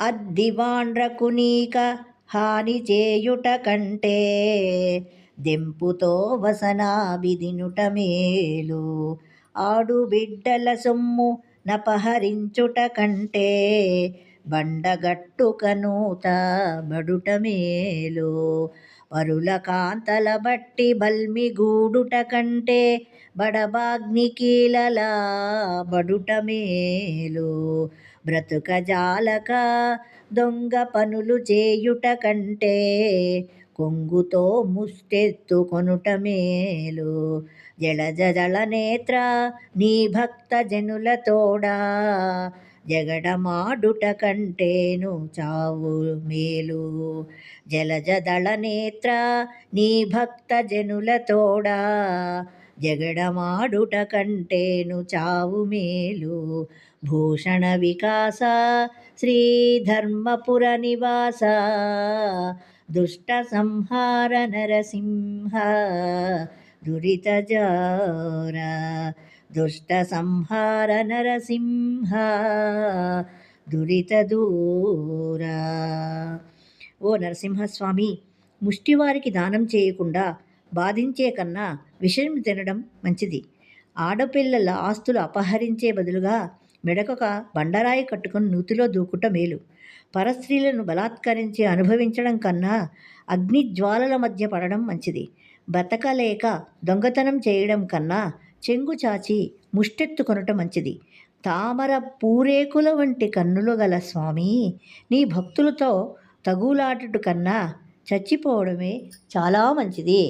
అద్దివాండ్రకు హాని చేయుట కంటే దెంపుతో వసనాభిదినుట మేలు. ఆడు బిడ్డల సొమ్ము నపహరించుట కంటే బండగట్టుకనూత బడుట మేలు. పరుల కాంతల బట్టి బల్మిగూడుట కంటే బడబాగ్నికీలలా బడుట మేలు. బ్రతుక జాలక దొంగ పనులు చేయుట కంటే కొంగుతో ముష్టెత్తుకొనుట మేలు. జలజల నేత్ర నీ భక్త జనుల తోడా జగడమాడుట కంటేను చావు మేలు. జలజదళ నేత్ర నీ భక్త జనుల తోడా జగడమాడుట కంటేను చావు మేలు. భూషణ వికాస శ్రీధర్మపుర నివాస దుష్ట సంహార నరసింహ దురిత జార. దుష్ట సంహార నరసింహ దురిత దూర. ఓ నరసింహస్వామి, ముష్టివారికి దానం చేయకుండా బాధించే కన్నా విషయం తినడం మంచిది. ఆడపిల్లల ఆస్తులు అపహరించే బదులుగా మెడకొక బండరాయి కట్టుకుని నూతిలో దూకుట మేలు. పరస్త్రీలను బలాత్కరించి అనుభవించడం కన్నా అగ్నిజ్వాలల మధ్య పడడం మంచిది. బతకలేక దొంగతనం చేయడం కన్నా చెంగు చాచి ముష్టెత్తుకొనుట మంచిది. తామర పూరేకుల వంటి కన్నులు గల స్వామి, నీ భక్తులతో తగులాటటు కన్నా చచ్చిపోవడమే చాలా మంచిది.